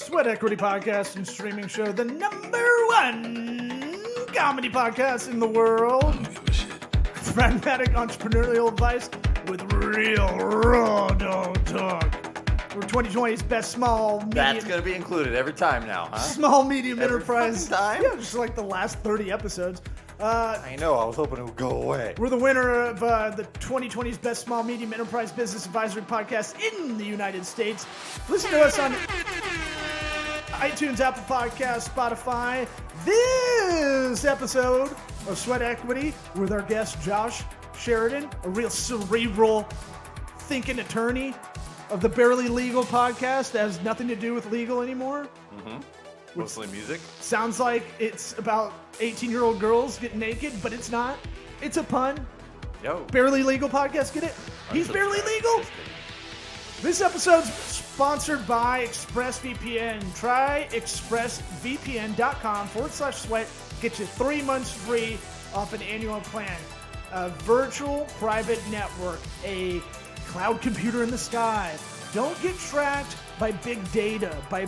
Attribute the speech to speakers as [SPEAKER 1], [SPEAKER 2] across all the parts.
[SPEAKER 1] Sweat Equity Podcast and streaming show, the #1 comedy podcast in the world. Pragmatic entrepreneurial advice with real raw dog talk. We're 2020's best small medium.
[SPEAKER 2] That's going to be included every time now, huh?
[SPEAKER 1] Small medium
[SPEAKER 2] Every
[SPEAKER 1] enterprise.
[SPEAKER 2] time?
[SPEAKER 1] Yeah, just like the last 30 episodes.
[SPEAKER 2] I know. I was hoping it would go away.
[SPEAKER 1] We're the winner of the 2020's best small medium enterprise business advisory podcast in the United States. Listen to us on iTunes, Apple Podcasts, Spotify. This episode of Sweat Equity with our guest Josh Sheridan, a real cerebral thinking attorney of the Barely Legal podcast that has nothing to do with legal anymore.
[SPEAKER 2] Mm-hmm. Mostly music.
[SPEAKER 1] Sounds like it's about 18-year-old girls getting naked, but it's not. It's a pun.
[SPEAKER 2] Yo.
[SPEAKER 1] Barely Legal podcast, get it? He's barely legal. This episode's sponsored by ExpressVPN. Try expressvpn.com/sweat. Get you 3 months free off an annual plan. A virtual private network, a cloud computer in the sky. Don't get tracked by big data, by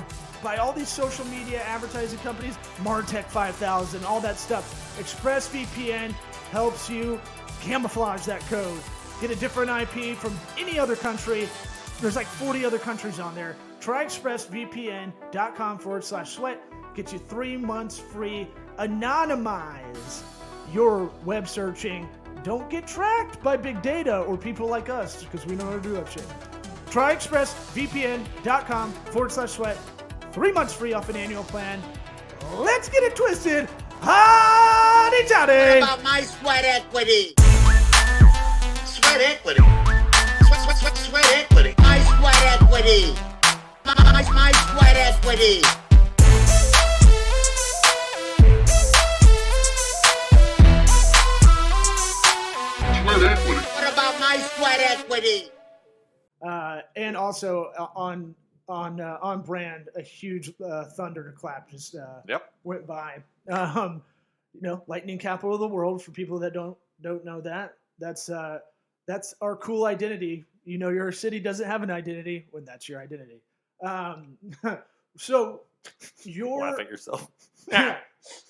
[SPEAKER 1] all these social media advertising companies, Martech 5000, all that stuff. ExpressVPN helps you camouflage that code. Get a different IP from any other country. There's like 40 other countries on there. Try expressvpn.com/sweat. Get you 3 months free. Anonymize your web searching. Don't get tracked by big data or people like us, because we know how to do that shit. Try expressvpn.com/sweat. 3 months free off an annual plan. Let's get it twisted. Howdy Johnny.
[SPEAKER 3] What about my sweat equity? Sweat equity. Sweat equity. My sweat equity. My sweat equity. What about my sweat equity?
[SPEAKER 1] And also on brand, a huge thunderclap just went by. Lightning capital of the world, for people that don't know that. That's our cool identity. Your city doesn't have an identity when that's your identity. So you're
[SPEAKER 2] Laugh at yourself.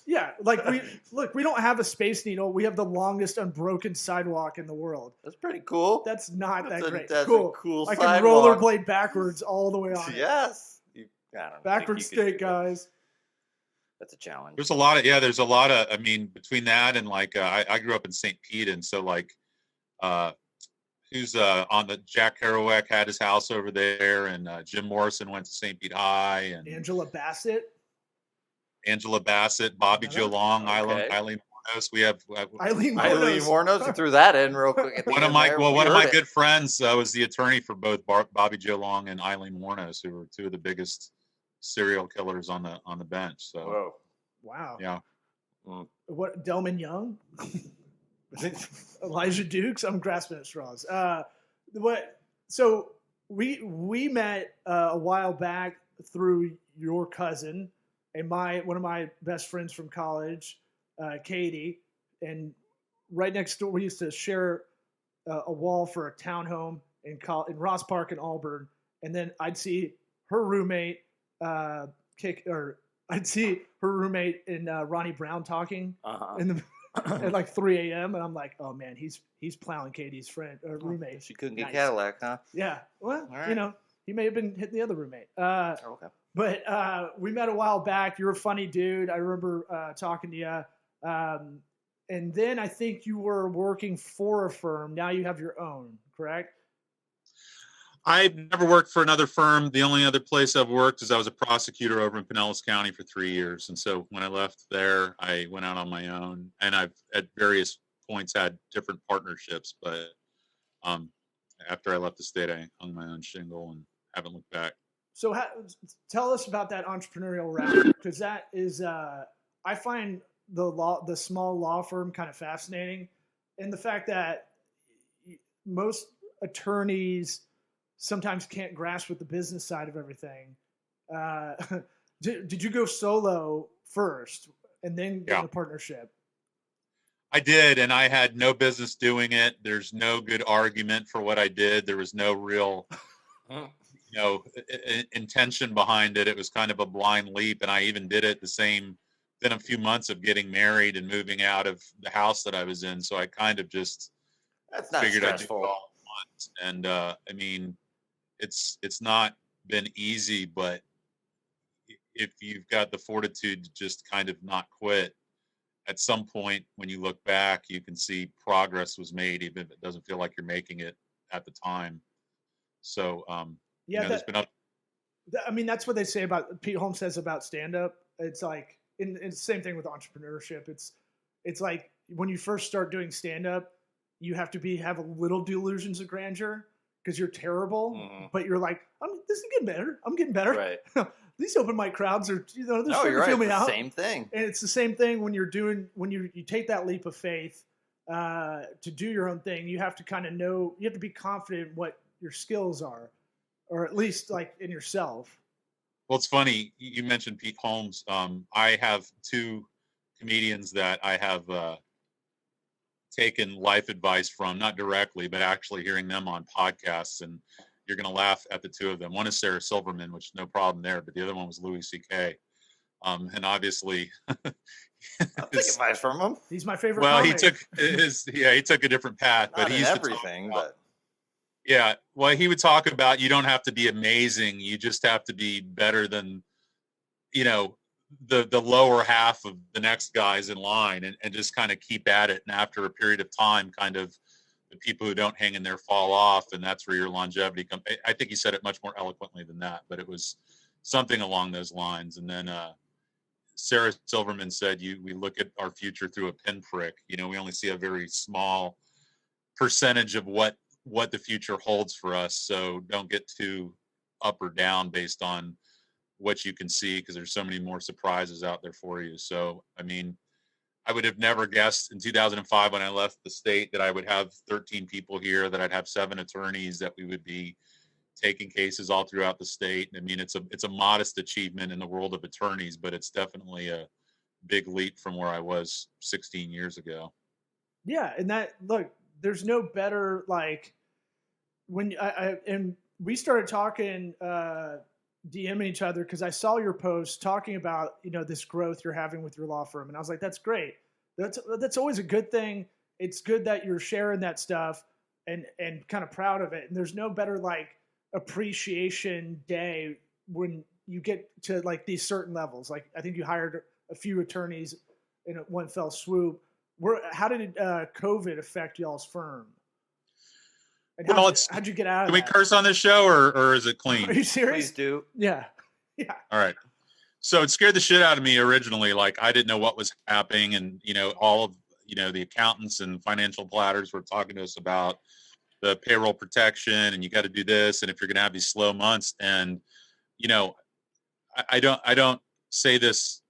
[SPEAKER 1] Yeah, like we don't have a space needle. We have the longest unbroken sidewalk in the world.
[SPEAKER 2] That's pretty cool.
[SPEAKER 1] That's not that great.
[SPEAKER 2] That's
[SPEAKER 1] cool.
[SPEAKER 2] a cool
[SPEAKER 1] I
[SPEAKER 2] sidewalk.
[SPEAKER 1] can rollerblade backwards all the way on.
[SPEAKER 2] Yes.
[SPEAKER 1] Backwards state, guys.
[SPEAKER 2] That's a challenge.
[SPEAKER 4] There's a lot of, between that and I grew up in St. Pete, and so who's on the Jack Kerouac had his house over there, and Jim Morrison went to St. Pete High, and
[SPEAKER 1] Angela Bassett,
[SPEAKER 4] Bobby Joe Long,
[SPEAKER 2] okay.
[SPEAKER 4] Eileen Mornos. We have
[SPEAKER 1] Eileen
[SPEAKER 2] Mornos. You threw that in real quick.
[SPEAKER 4] One of my good friends was the attorney for both Bobby Joe Long and Eileen Mornos, who were two of the biggest serial killers on the bench. So,
[SPEAKER 2] whoa,
[SPEAKER 1] wow,
[SPEAKER 4] yeah.
[SPEAKER 1] What, Delman Young, Elijah Dukes? I'm grasping at straws. So we met a while back through your cousin and one of my best friends from college, Katie, and right next door we used to share a wall for a townhome in Ross Park in Auburn, and then I'd see her roommate and Ronnie Brown talking at like 3 a.m. and I'm like, oh man, he's plowing Katie's friend or roommate.
[SPEAKER 2] She couldn't get
[SPEAKER 1] Nice.
[SPEAKER 2] Cadillac, huh?
[SPEAKER 1] Yeah, well,
[SPEAKER 2] right.
[SPEAKER 1] he may have been hitting the other roommate.
[SPEAKER 2] Okay.
[SPEAKER 1] But we met a while back. You're a funny dude. I remember talking to you. And then I think you were working for a firm. Now you have your own, correct?
[SPEAKER 4] I've never worked for another firm. The only other place I've worked is I was a prosecutor over in Pinellas County for 3 years. And so when I left there, I went out on my own. And I've at various points had different partnerships. But after I left the state, I hung my own shingle and haven't looked back.
[SPEAKER 1] So tell us about that entrepreneurial route, because that is, I find the small law firm kind of fascinating, and the fact that most attorneys sometimes can't grasp with the business side of everything. Did you go solo first and then get in a partnership?
[SPEAKER 4] I did, and I had no business doing it. There's no good argument for what I did. There was no real intention behind it. It was kind of a blind leap, and I even did it within a few months of getting married and moving out of the house that I was in. So I kind of just
[SPEAKER 2] That's not
[SPEAKER 4] figured I'd do it
[SPEAKER 2] stressful.
[SPEAKER 4] all at once. And I mean, it's not been easy, but if you've got the fortitude to just kind of not quit, at some point when you look back, you can see progress was made, even if it doesn't feel like you're making it at the time. So, there's been
[SPEAKER 1] I mean, that's what they say about Pete Holmes says about stand up. It's like, it's the same thing with entrepreneurship. It's like when you first start doing stand up, you have to have a little delusions of grandeur because you're terrible, but you're like, this is getting better. I'm getting better.
[SPEAKER 2] Right.
[SPEAKER 1] These open mic crowds are, they're
[SPEAKER 2] No,
[SPEAKER 1] starting
[SPEAKER 2] you're
[SPEAKER 1] to feel
[SPEAKER 2] right.
[SPEAKER 1] me
[SPEAKER 2] It's
[SPEAKER 1] out.
[SPEAKER 2] the same thing.
[SPEAKER 1] And it's the same thing when you take that leap of faith to do your own thing. You have to kind of know, you have to be confident in what your skills are, or at least like in yourself.
[SPEAKER 4] Well, it's funny you mentioned Pete Holmes. I have two comedians that I have taken life advice from, not directly, but actually hearing them on podcasts, and you're going to laugh at the two of them. One is Sarah Silverman, which no problem there, but the other one was Louis C.K. And obviously,
[SPEAKER 2] I'll take advice from him.
[SPEAKER 1] He's my favorite.
[SPEAKER 4] Well,
[SPEAKER 1] comic.
[SPEAKER 4] he took a different path,
[SPEAKER 2] Not
[SPEAKER 4] but
[SPEAKER 2] in
[SPEAKER 4] he's
[SPEAKER 2] everything, but
[SPEAKER 4] yeah. Well, he would talk about you don't have to be amazing, you just have to be better than, the lower half of the next guys in line, and just kind of keep at it. And after a period of time, kind of the people who don't hang in there fall off, and that's where your longevity comes. I think he said it much more eloquently than that, but it was something along those lines. And then Sarah Silverman said, we look at our future through a pinprick. We only see a very small percentage of what the future holds for us. So don't get too up or down based on what you can see, because there's so many more surprises out there for you. So, I mean, I would have never guessed in 2005 when I left the state that I would have 13 people here, that I'd have 7 attorneys, that we would be taking cases all throughout the state. I mean, it's a modest achievement in the world of attorneys, but it's definitely a big leap from where I was 16 years ago.
[SPEAKER 1] Yeah, and there's no better, like, when and we started talking, DMing each other, because I saw your post talking about this growth you're having with your law firm, and I was like, that's great. That's always a good thing. It's good that you're sharing that stuff and kind of proud of it. And there's no better like appreciation day when you get to like these certain levels. Like I think you hired a few attorneys in one fell swoop. How did COVID affect y'all's firm? And how'd you get out of
[SPEAKER 4] that? Can we curse on this show, or is it clean?
[SPEAKER 1] Are you serious?
[SPEAKER 2] Please do.
[SPEAKER 1] Yeah.
[SPEAKER 4] All right. So it scared the shit out of me originally. Like I didn't know what was happening, and all of the accountants and financial platters were talking to us about the payroll protection, and you got to do this, and if you're going to have these slow months, and I don't say this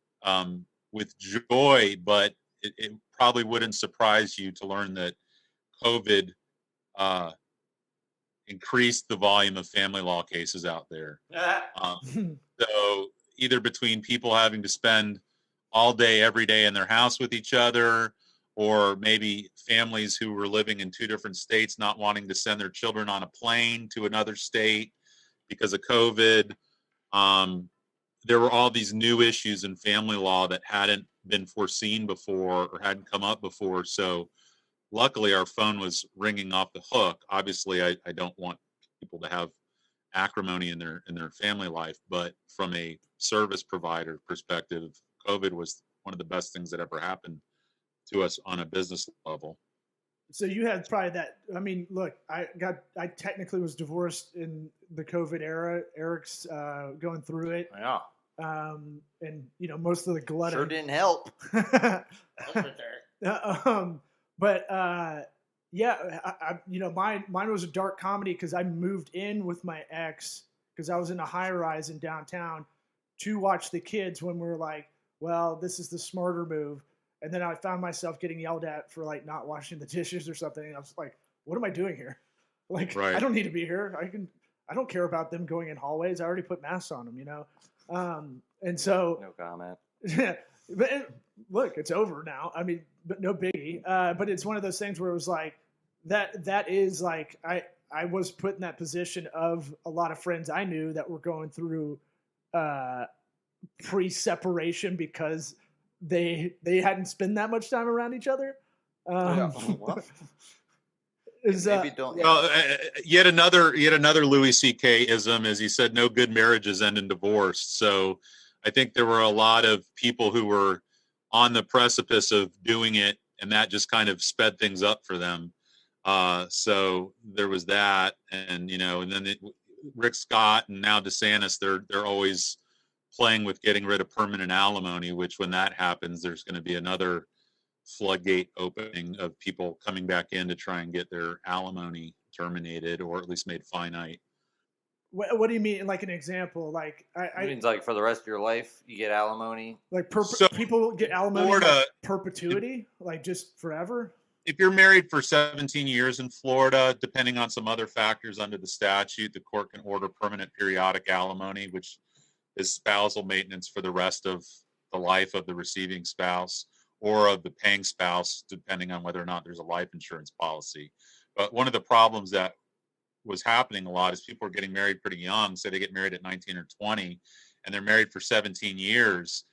[SPEAKER 4] with joy, but it probably wouldn't surprise you to learn that COVID increased the volume of family law cases out there. So either between people having to spend all day, every day in their house with each other, or maybe families who were living in 2 different states not wanting to send their children on a plane to another state because of COVID. There were all these new issues in family law that hadn't been foreseen before or hadn't come up before. So luckily our phone was ringing off the hook. Obviously I don't want people to have acrimony in their family life, but from a service provider perspective, COVID was one of the best things that ever happened to us on a business level.
[SPEAKER 1] So you had probably that. I mean, look, I technically was divorced in the COVID era. Eric's going through it.
[SPEAKER 2] Yeah.
[SPEAKER 1] And most of the gluttony
[SPEAKER 2] Sure didn't help.
[SPEAKER 1] But yeah, mine was a dark comedy because I moved in with my ex because I was in a high rise in downtown to watch the kids when we were like, well, this is the smarter move. And then I found myself getting yelled at for like not washing the dishes or something. And I was like, what am I doing here? Like, right. I don't need to be here. I don't care about them going in hallways. I already put masks on them, And so
[SPEAKER 2] no comment.
[SPEAKER 1] But look, it's over now. I mean, but no biggie. But it's one of those things where it was like that is like I I was put in that position of a lot of friends I knew that were going through pre-separation because they hadn't spent that much time around each other.
[SPEAKER 2] Yeah. Well,
[SPEAKER 1] Is,
[SPEAKER 2] maybe don't.
[SPEAKER 4] Well, yet another Louis C.K. ism is he said no good marriages end in divorce. So I think there were a lot of people who were on the precipice of doing it, and that just kind of sped things up for them. So there was that, and and then Rick Scott and now DeSantis, they're always playing with getting rid of permanent alimony, which when that happens, there's going to be another floodgate opening of people coming back in to try and get their alimony terminated or at least made finite.
[SPEAKER 1] what do you mean? Like an example? Like
[SPEAKER 2] It means like for the rest of your life, you get alimony.
[SPEAKER 1] like
[SPEAKER 4] So,
[SPEAKER 1] people get alimony
[SPEAKER 4] Florida,
[SPEAKER 1] like perpetuity, like just forever.
[SPEAKER 4] If you're married for 17 years in Florida, depending on some other factors under the statute, the court can order permanent periodic alimony, which is spousal maintenance for the rest of the life of the receiving spouse or of the paying spouse, depending on whether or not there's a life insurance policy. But one of the problems that was happening a lot is people are getting married pretty young. Say they get married at 19 or 20, and they're married for 17 years.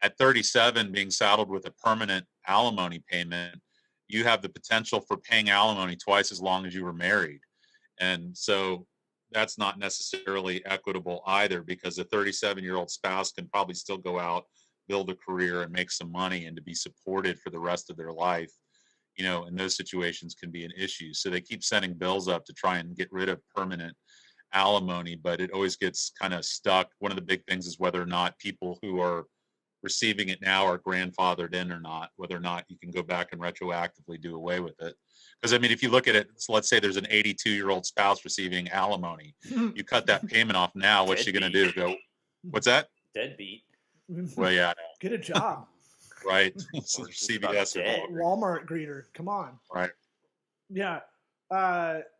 [SPEAKER 4] At 37, being saddled with a permanent alimony payment, you have the potential for paying alimony twice as long as you were married. And so that's not necessarily equitable either, because a 37-year-old spouse can probably still go out, build a career, and make some money, and to be supported for the rest of their life, in those situations can be an issue. So they keep sending bills up to try and get rid of permanent alimony, but it always gets kind of stuck. One of the big things is whether or not people who are receiving it now are grandfathered in or not, whether or not you can go back and retroactively do away with it. Because, I mean, if you look at it, so let's say there's an 82-year-old spouse receiving alimony. You cut that payment off now, what's she going to do? Go, what's that?
[SPEAKER 2] Deadbeat.
[SPEAKER 4] Well, yeah,
[SPEAKER 1] Get a job.
[SPEAKER 4] right. CVS or
[SPEAKER 1] Walmart greeter. Come on.
[SPEAKER 4] Right.
[SPEAKER 1] Yeah. That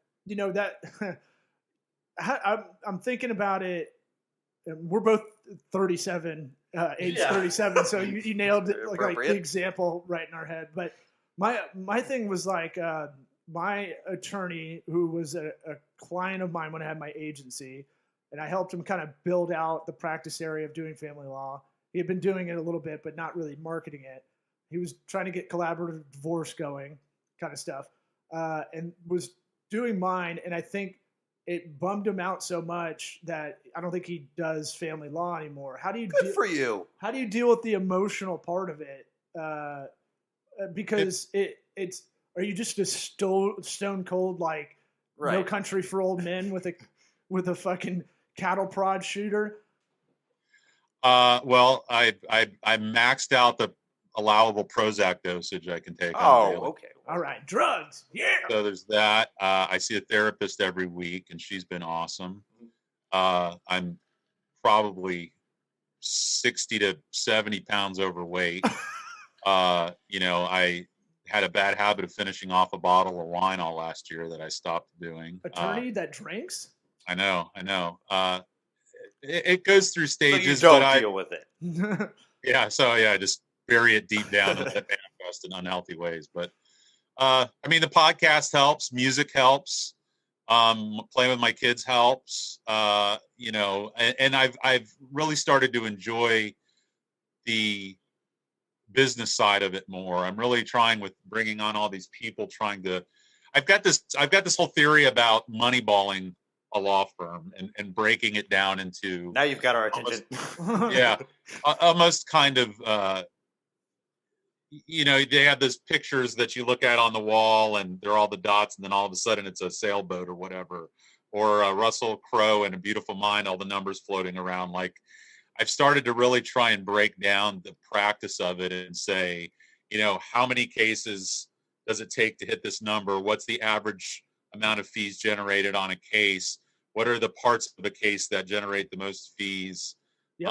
[SPEAKER 1] I'm thinking about it. We're both 37, age 37. So you nailed it, like the example right in our head. But my thing was like, my attorney, who was a client of mine when I had my agency, and I helped him kind of build out the practice area of doing family law. He had been doing it a little bit, but not really marketing it. He was trying to get collaborative divorce going, kind of stuff, and was doing mine. And I think it bummed him out so much that I don't think he does family law anymore. How do you
[SPEAKER 2] Good for you.
[SPEAKER 1] How do you deal with the emotional part of it? Because it's are you just a stone cold like No Country for Old Men with a fucking cattle prod shooter?
[SPEAKER 4] Well, I maxed out the allowable Prozac dosage I can take.
[SPEAKER 2] Okay.
[SPEAKER 1] All right, drugs. Yeah.
[SPEAKER 4] So there's that. I see a therapist every week, and she's been awesome. I'm probably 60 to 70 pounds overweight. I had a bad habit of finishing off a bottle of wine all last year that I stopped doing.
[SPEAKER 1] Attorney that drinks?
[SPEAKER 4] I know. It goes through stages.
[SPEAKER 2] So you don't deal with it.
[SPEAKER 4] Yeah. So yeah, I just bury it deep down and let it manifest in unhealthy ways. But I mean, the podcast helps. Music helps. Playing with my kids helps. And I've really started to enjoy the business side of it more. I'm really trying with bringing on all these people, I've got this whole theory about moneyballing a law firm and breaking it down into.
[SPEAKER 2] Now you've got our attention.
[SPEAKER 4] Almost kind of, they have those pictures that you look at on the wall and they're all the dots, and then all of a sudden it's a sailboat or whatever, or Russell Crowe in A Beautiful Mind, all the numbers floating around. Like, I've started to really try and break down the practice of it and say, how many cases does it take to hit this number? What's the average amount of fees generated on a case? What are the parts of a case that generate the most fees?
[SPEAKER 1] Yep.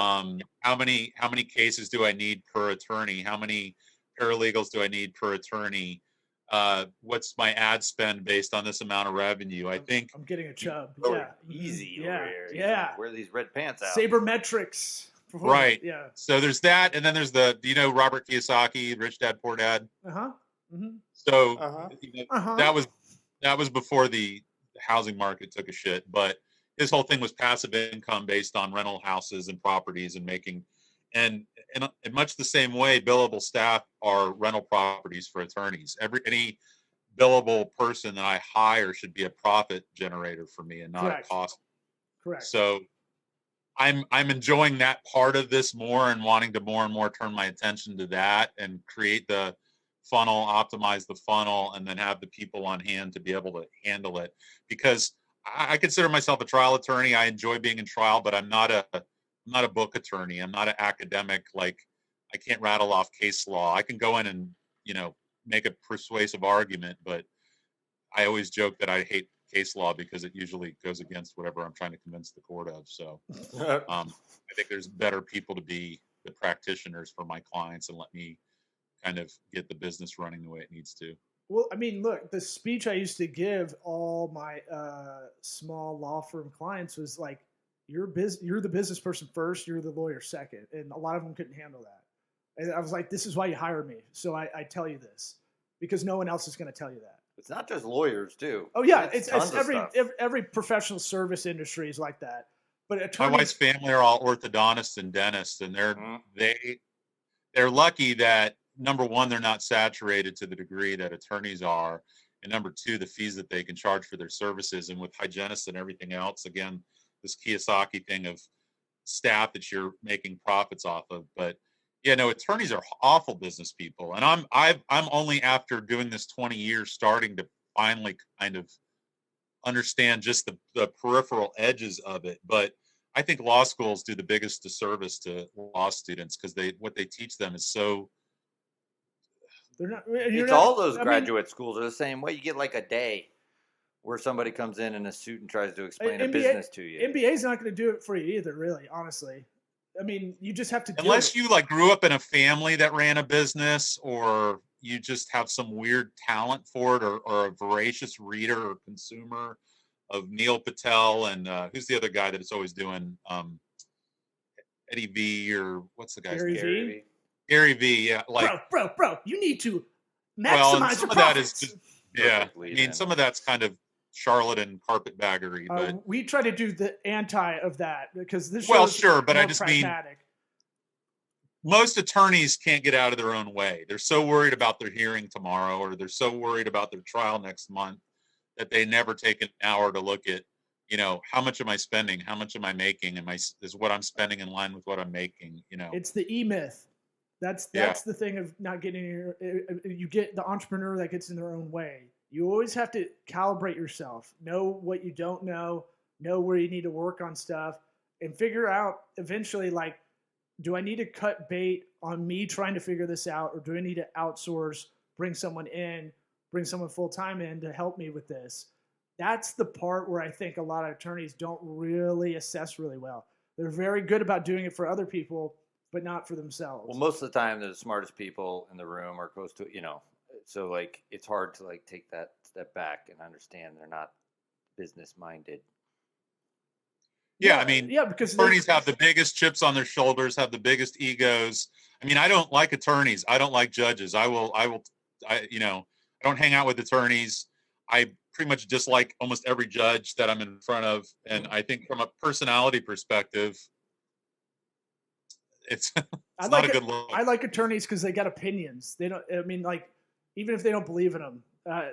[SPEAKER 4] How many cases do I need per attorney? How many paralegals do I need per attorney? What's my ad spend based on this amount of revenue? I think
[SPEAKER 1] I'm getting a chub.
[SPEAKER 2] Oh,
[SPEAKER 1] Yeah.
[SPEAKER 2] Easy
[SPEAKER 1] Yeah.
[SPEAKER 2] over here.
[SPEAKER 1] Yeah.
[SPEAKER 2] Wear these red pants out.
[SPEAKER 1] Sabermetrics.
[SPEAKER 4] Right.
[SPEAKER 1] Yeah.
[SPEAKER 4] So there's that, and then there's Robert Kiyosaki, Rich Dad Poor Dad.
[SPEAKER 1] Uh-huh. Mm-hmm.
[SPEAKER 4] So
[SPEAKER 2] Uh-huh.
[SPEAKER 1] Uh-huh.
[SPEAKER 4] that was before the housing market took a shit. But his whole thing was passive income based on rental houses and properties and making, and in much the same way, billable staff are rental properties for attorneys. Any billable person that I hire should be a profit generator for me and not
[SPEAKER 1] Correct.
[SPEAKER 4] a cost.
[SPEAKER 1] Correct.
[SPEAKER 4] So I'm enjoying that part of this more and wanting to more and more turn my attention to that and create the funnel, optimize the funnel, and then have the people on hand to be able to handle it. Because I consider myself a trial attorney. I enjoy being in trial, but I'm not a book attorney. I'm not an academic. Like, I can't rattle off case law. I can go in and, make a persuasive argument, but I always joke that I hate case law because it usually goes against whatever I'm trying to convince the court of. So I think there's better people to be the practitioners for my clients and let me kind of get the business running the way it needs to.
[SPEAKER 1] Well, I mean, look, the speech I used to give all my small law firm clients was like, you're the business person first, you're the lawyer second. And a lot of them couldn't handle that. And I was like, this is why you hire me. So I tell you this because no one else is going to tell you that.
[SPEAKER 2] It's not just lawyers too.
[SPEAKER 1] Oh yeah, it's
[SPEAKER 2] tons of stuff.
[SPEAKER 1] every professional service industry is like that. But attorneys,
[SPEAKER 4] my wife's family are all orthodontists and dentists, and they're lucky that, number one, they're not saturated to the degree that attorneys are, and number two, the fees that they can charge for their services. And with hygienists and everything else, again, this Kiyosaki thing of staff that you're making profits off of. But yeah, no, attorneys are awful business people, and I'm only after doing this 20 years starting to finally kind of understand just the peripheral edges of it. But I think law schools do the biggest disservice to law students because what they teach them is so.
[SPEAKER 1] they're not.
[SPEAKER 2] All those graduate schools are the same way. You get like a day where somebody comes in a suit and tries to explain a business to you.
[SPEAKER 1] NBA's not going to do it for you either, really, honestly. I mean, you just have to do
[SPEAKER 4] unless
[SPEAKER 1] it.
[SPEAKER 4] you like grew up in a family that ran a business, or you just have some weird talent for it, or a voracious reader or consumer of Neil Patel and who's the other guy that is always doing Eddie V, or what's the guy's name? Gary V, yeah. Like
[SPEAKER 1] bro, you need to maximize your profits.
[SPEAKER 4] I mean, some of that's kind of charlatan carpetbaggery, but
[SPEAKER 1] we try to do the anti of that because this.
[SPEAKER 4] Well, sure, but I just
[SPEAKER 1] pragmatic.
[SPEAKER 4] mean, most attorneys can't get out of their own way. They're so worried about their hearing tomorrow, or they're so worried about their trial next month that they never take an hour to look at, how much am I spending? How much am I making? Is what I'm spending in line with what I'm making?
[SPEAKER 1] It's the E-myth. That's the thing of not getting you get the entrepreneur that gets in their own way. You always have to calibrate yourself, know what you don't know where you need to work on stuff, and figure out eventually, like, do I need to cut bait on me trying to figure this out, or do I need to outsource, bring someone full-time in to help me with this? That's the part where I think a lot of attorneys don't really assess really well. They're very good about doing it for other people, but not for themselves.
[SPEAKER 2] Well, most of the time, they're the smartest people in the room are close to, so like it's hard to like take that step back and understand they're not business minded.
[SPEAKER 4] Yeah, I mean,
[SPEAKER 1] because
[SPEAKER 4] attorneys have the biggest chips on their shoulders, have the biggest egos. I mean, I don't like attorneys. I don't like judges. I don't hang out with attorneys. I pretty much dislike almost every judge that I'm in front of. And I think from a personality perspective, it's not a good look.
[SPEAKER 1] I like attorneys because they got opinions. They don't, I mean, like, even if they don't believe in them.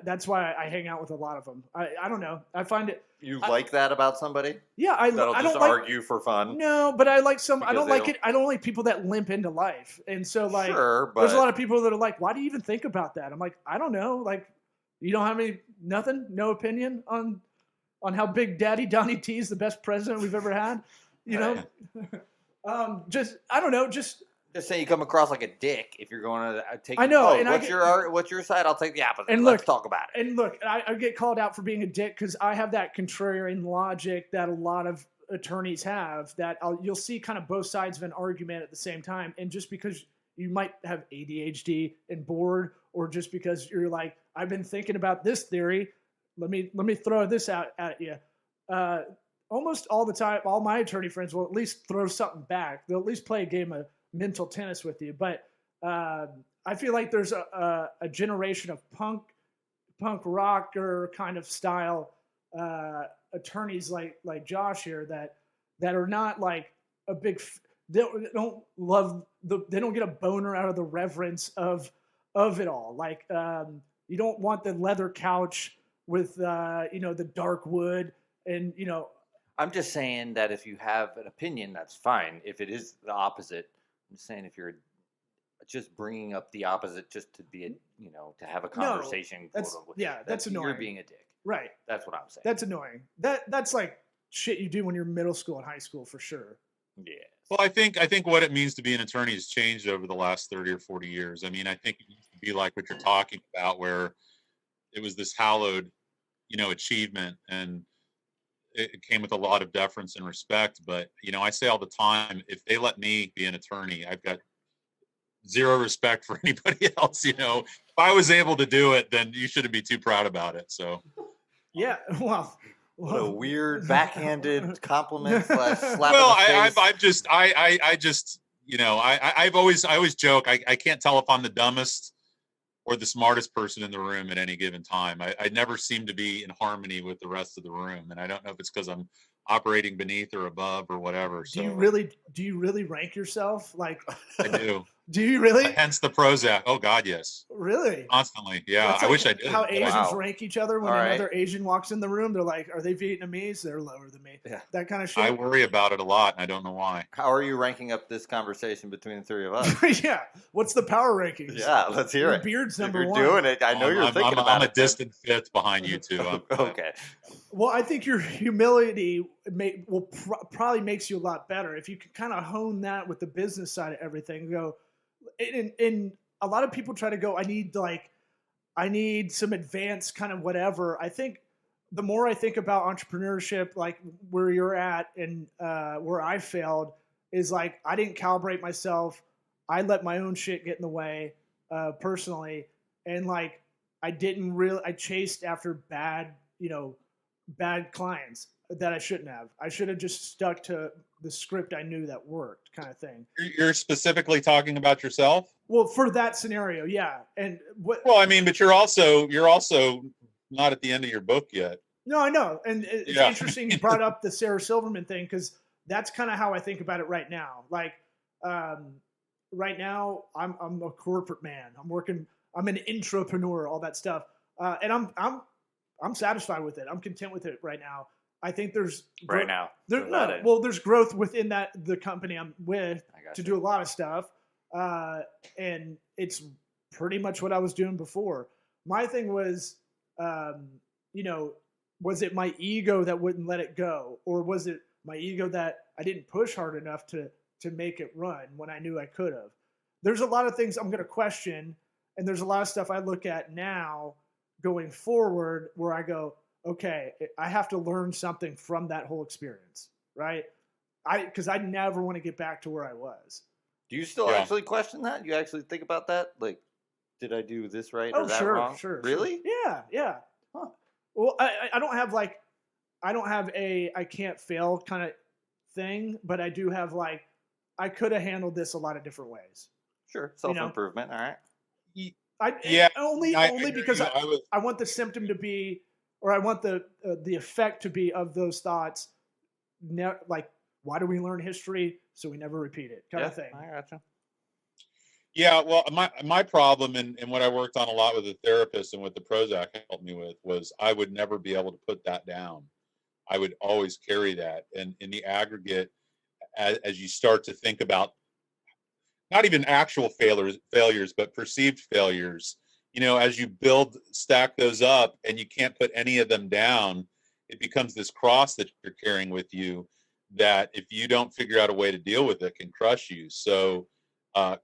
[SPEAKER 1] That's why I hang out with a lot of them. I don't know. I find it.
[SPEAKER 2] You like that about somebody?
[SPEAKER 1] Yeah, I don't
[SPEAKER 2] argue for fun.
[SPEAKER 1] No, but I like some. I don't like it. I don't like people that limp into life. And so, like, there's a lot of people that are like, "Why do you even think about that?" I'm like, I don't know. Like, you don't have no opinion on how Big Daddy Donnie T is the best president we've ever had. I don't know. Just
[SPEAKER 2] say you come across like a dick if you're going to take.
[SPEAKER 1] I know.
[SPEAKER 2] And what's your side? I'll take the opposite. And let's talk about it.
[SPEAKER 1] And look, I get called out for being a dick because I have that contrarian logic that a lot of attorneys have. That you'll see kind of both sides of an argument at the same time. And just because you might have ADHD and bored, or just because you're like, I've been thinking about this theory, let me throw this out at you. Almost all the time, all my attorney friends will at least throw something back. They'll at least play a game of mental tennis with you. But I feel like there's a generation of punk rocker kind of style attorneys like Josh here that are not like a big. They don't love they don't get a boner out of the reverence of it all. Like you don't want the leather couch with the dark wood and
[SPEAKER 2] I'm just saying that if you have an opinion, that's fine. If it is the opposite, I'm just saying if you're just bringing up the opposite just to be to have a conversation.
[SPEAKER 1] That's annoying.
[SPEAKER 2] You're being a dick.
[SPEAKER 1] Right.
[SPEAKER 2] That's what I'm saying.
[SPEAKER 1] That's annoying. That's like shit you do when you're middle school and high school for sure.
[SPEAKER 2] Yeah.
[SPEAKER 4] Well, I think what it means to be an attorney has changed over the last 30 or 40 years. I mean, I think it used to be like what you're talking about, where it was this hallowed, achievement, and it came with a lot of deference and respect. But, I say all the time, if they let me be an attorney, I've got zero respect for anybody else. If I was able to do it, then you shouldn't be too proud about it. So,
[SPEAKER 1] yeah, well.
[SPEAKER 2] What a weird backhanded compliment slash slap.
[SPEAKER 4] Well,
[SPEAKER 2] in the face.
[SPEAKER 4] I always joke. I can't tell if I'm the dumbest or the smartest person in the room at any given time. I never seem to be in harmony with the rest of the room, and I don't know if it's because I'm operating beneath or above or whatever.
[SPEAKER 1] Do you really rank yourself? Like
[SPEAKER 4] I do.
[SPEAKER 1] Do you really?
[SPEAKER 4] Hence the Prozac. Oh God, yes.
[SPEAKER 1] Really?
[SPEAKER 4] Constantly. Yeah.
[SPEAKER 1] That's
[SPEAKER 4] I wish I did.
[SPEAKER 1] How Asians rank each other when
[SPEAKER 2] All right.
[SPEAKER 1] another Asian walks in the room. They're like, are they Vietnamese? They're lower than me.
[SPEAKER 2] Yeah.
[SPEAKER 1] That kind of shit.
[SPEAKER 4] I worry about it a lot, and I don't know why.
[SPEAKER 2] How are you ranking up this conversation between the three of us?
[SPEAKER 1] Yeah. What's the power rankings?
[SPEAKER 2] Yeah, let's hear
[SPEAKER 1] Your
[SPEAKER 2] it.
[SPEAKER 1] beard's number
[SPEAKER 2] You're
[SPEAKER 1] one.
[SPEAKER 2] doing it. I know you're thinking about
[SPEAKER 4] I'm
[SPEAKER 2] it.
[SPEAKER 4] a distant fifth behind you two.
[SPEAKER 2] Okay.
[SPEAKER 1] Well, I think your humility probably makes you a lot better if you can kind of hone that with the business side of everything. Go, and a lot of people try to go, I need some advanced kind of whatever. I think the more I think about entrepreneurship, like where you're at and where I failed, is like I didn't calibrate myself. I let my own shit get in the way personally, and like I chased after bad clients that I shouldn't have. I should have just stuck to the script I knew that worked, kind of thing.
[SPEAKER 4] You're specifically talking about yourself?
[SPEAKER 1] Well, for that scenario, yeah. And what?
[SPEAKER 4] Well, I mean, but you're also not at the end of your book yet.
[SPEAKER 1] No, I know, and it's interesting you brought up the Sarah Silverman thing because that's kind of how I think about it right now. Like, right now, I'm a corporate man. I'm an entrepreneur, all that stuff, and I'm satisfied with it. I'm content with it right now. I think there's
[SPEAKER 2] right now.
[SPEAKER 1] There's growth within the company I'm with to do a lot of stuff, and it's pretty much what I was doing before. My thing was, was it my ego that wouldn't let it go, or was it my ego that I didn't push hard enough to make it run when I knew I could have? There's a lot of things I'm going to question, and there's a lot of stuff I look at now going forward where I go, okay, I have to learn something from that whole experience, right? Because I never want to get back to where I was.
[SPEAKER 2] Do you still actually question that? You actually think about that? Like, did I do this right or that wrong?
[SPEAKER 1] Sure.
[SPEAKER 2] Really?
[SPEAKER 1] Yeah. Huh. Well, I don't have a I can't fail kind of thing, but I do have I could have handled this a lot of different ways.
[SPEAKER 2] Sure, self-improvement. All right.
[SPEAKER 1] Only because I want the symptom to be, or I want the effect to be of those thoughts. Like, why do we learn history so we never repeat it? Kind of thing.
[SPEAKER 2] I gotcha.
[SPEAKER 4] Yeah, well, my problem and what I worked on a lot with the therapist and what the Prozac helped me with was I would never be able to put that down. I would always carry that, and in the aggregate, as you start to think about not even actual failures, but perceived failures, as you stack those up and you can't put any of them down, it becomes this cross that you're carrying with you that if you don't figure out a way to deal with it can crush you. So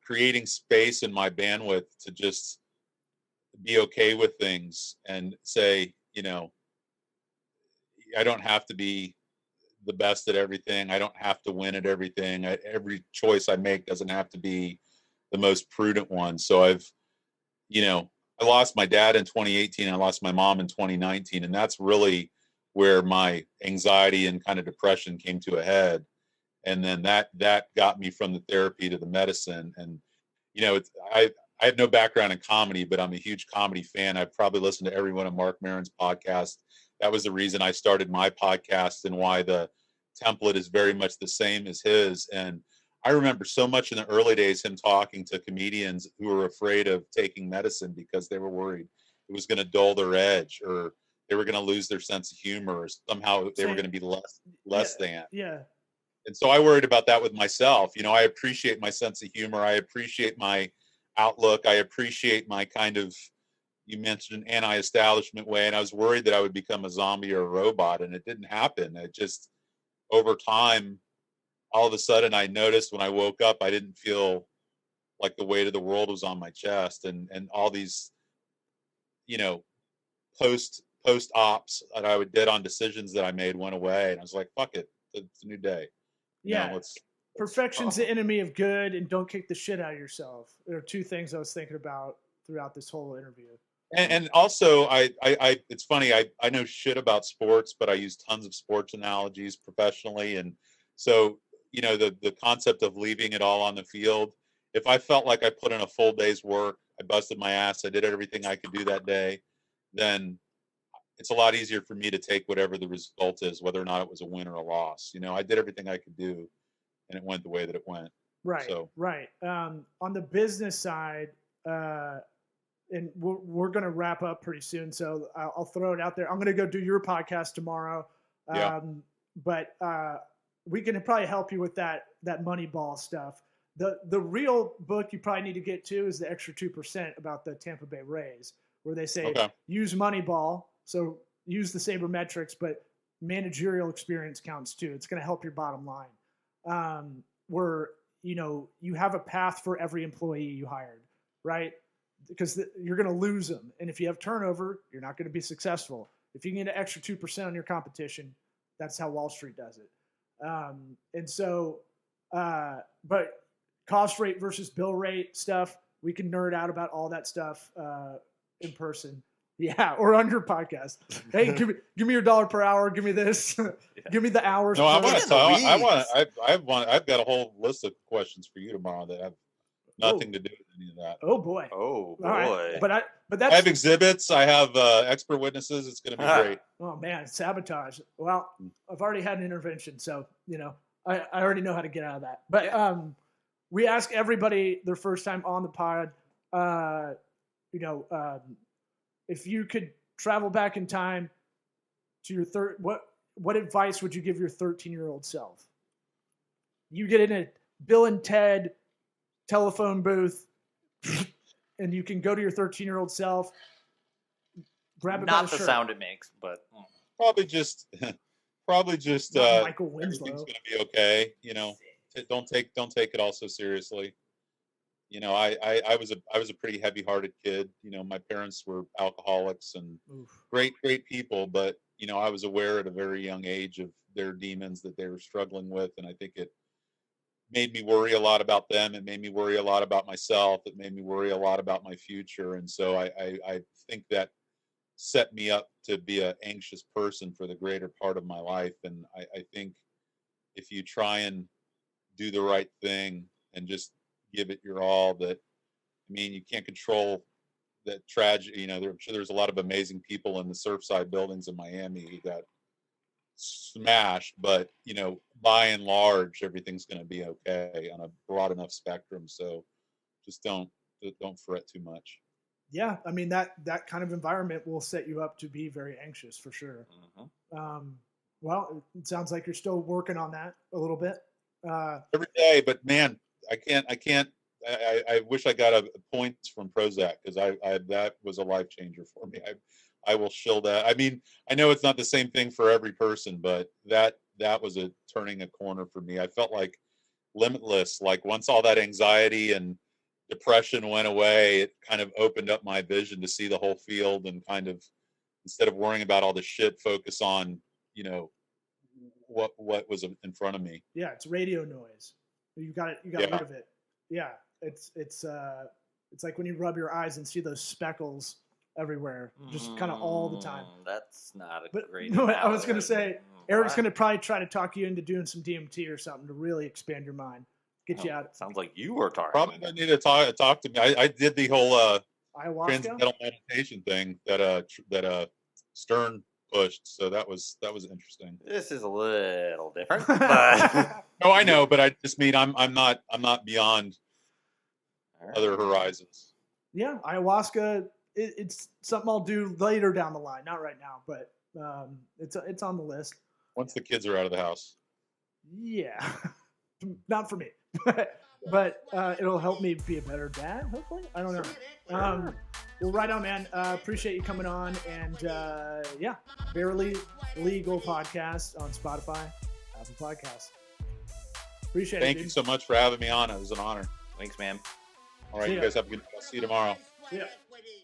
[SPEAKER 4] creating space in my bandwidth to just be okay with things and say, I don't have to be the best at everything. I don't have to win at everything. Every choice I make doesn't have to be the most prudent one. So I lost my dad in 2018. I lost my mom in 2019. And that's really where my anxiety and kind of depression came to a head. And then that got me from the therapy to the medicine. And, I have no background in comedy, but I'm a huge comedy fan. I've probably listened to every one of Mark Maron's podcasts. that was the reason I started my podcast and why the template is very much the same as his. And I remember so much in the early days him talking to comedians who were afraid of taking medicine because they were worried it was going to dull their edge, or they were going to lose their sense of humor, or somehow they were going to be less than.
[SPEAKER 1] Yeah.
[SPEAKER 4] And so I worried about that with myself. You know, I appreciate my sense of humor. I appreciate my outlook. I appreciate my kind of, you mentioned, an anti-establishment way. And I was worried that I would become a zombie or a robot, and it didn't happen. It just, over time, all of a sudden I noticed when I woke up, I didn't feel like the weight of the world was on my chest, and all these, you know, post ops that I did on decisions that I made went away. And I was like, fuck it. It's a new day.
[SPEAKER 1] Yeah.
[SPEAKER 4] You know,
[SPEAKER 1] Perfection's the enemy of good, and don't kick the shit out of yourself. There are two things I was thinking about throughout this whole interview.
[SPEAKER 4] And also, I it's funny, I know shit about sports, but I use tons of sports analogies professionally. And so, you know, the concept of leaving it all on the field, if I felt like I put in a full day's work, I busted my ass, I did everything I could do that day, then it's a lot easier for me to take whatever the result is, whether or not it was a win or a loss. You know, I did everything I could do, and it went the way that it went.
[SPEAKER 1] Right.
[SPEAKER 4] So.
[SPEAKER 1] Right. On the business side, and we're going to wrap up pretty soon, so I'll throw it out there. I'm going to go do your podcast tomorrow.
[SPEAKER 4] Yeah.
[SPEAKER 1] But we can probably help you with that Moneyball stuff. The real book you probably need to get to is the Extra 2% about the Tampa Bay Rays, where they say use Moneyball. So use the sabermetrics, but managerial experience counts too. It's going to help your bottom line. Where, you know, you have a path for every employee you hired, right? Because you're going to lose them. And if you have turnover, you're not going to be successful. If you can get an extra 2% on your competition, that's how Wall Street does it. And so, but cost rate versus bill rate stuff, we can nerd out about all that stuff in person. Yeah, or on your podcast. Hey, give me your $1 per hour. Give me this. Give me the hours.
[SPEAKER 4] No, I want to tell. I've got a whole list of questions for you tomorrow that have nothing to do with any of that.
[SPEAKER 1] Oh boy.
[SPEAKER 2] Oh boy.
[SPEAKER 1] Right. But that's.
[SPEAKER 4] I have exhibits. I have expert witnesses. It's going to be great.
[SPEAKER 1] Oh man, sabotage. Well, I've already had an intervention, so you know I already know how to get out of that. But we ask everybody their first time on the pod. If you could travel back in time to your what advice would you give your 13-year-old self? You get in a Bill and Ted telephone booth, and you can go to your 13-year-old self, grab it by the shirt.
[SPEAKER 2] Not the sound it makes, but
[SPEAKER 4] probably just
[SPEAKER 1] Michael Winslow.
[SPEAKER 4] Everything's going to be okay. You know, don't take it all so seriously. You know, I was a pretty heavy-hearted kid. You know, my parents were alcoholics and great people, but you know, I was aware at a very young age of their demons that they were struggling with, and I think it made me worry a lot about them. It made me worry a lot about myself. It made me worry a lot about my future, and so I think that set me up to be an anxious person for the greater part of my life. And I think if you try and do the right thing and just give it your all, that, I mean, you can't control that tragedy. You know, I'm sure there's a lot of amazing people in the Surfside buildings in Miami who got smashed, but you know, by and large, everything's going to be okay on a broad enough spectrum. So just don't fret too much.
[SPEAKER 1] Yeah, I mean that kind of environment will set you up to be very anxious for sure.
[SPEAKER 2] Mm-hmm.
[SPEAKER 1] Well, it sounds like you're still working on that a little bit.
[SPEAKER 4] Every day, but man, I can't. I wish I got a points from Prozac, because I that was a life changer for me. I will shill that. I mean, I know it's not the same thing for every person, but that was turning a corner for me. I felt like limitless. Like once all that anxiety and depression went away, it kind of opened up my vision to see the whole field, and kind of, instead of worrying about all the shit, focus on, you know, what was in front of me.
[SPEAKER 1] Yeah, it's radio noise. You got rid of it. Yeah, it's like when you rub your eyes and see those speckles everywhere, just kind of all the time.
[SPEAKER 2] That's not great.
[SPEAKER 1] No, I was going to say, Eric's going to probably try to talk you into doing some DMT or something to really expand your mind, get you out.
[SPEAKER 2] Sounds like you were talking.
[SPEAKER 4] Probably don't need to talk to me. I did the whole
[SPEAKER 1] ayahuasca
[SPEAKER 4] transcendental meditation thing that Stern pushed. So that was interesting.
[SPEAKER 2] This is a little different, but
[SPEAKER 4] Oh, I know, but I just mean I'm not beyond other horizons.
[SPEAKER 1] Yeah, ayahuasca. It's something I'll do later down the line, not right now, but it's on the list.
[SPEAKER 4] Once the kids are out of the house.
[SPEAKER 1] Yeah, not for me, but it'll help me be a better dad. Hopefully, I don't know. Well, right on, man. Appreciate you coming on, and yeah, Barely Legal podcast on Spotify, Apple Podcasts. Appreciate it.
[SPEAKER 4] Thank you so much for having me on. It was an honor.
[SPEAKER 2] thanks, man.
[SPEAKER 4] All right,
[SPEAKER 1] See
[SPEAKER 4] you
[SPEAKER 1] ya.
[SPEAKER 4] guys have a good. I'll see you tomorrow.
[SPEAKER 1] Yeah.
[SPEAKER 3] Equity.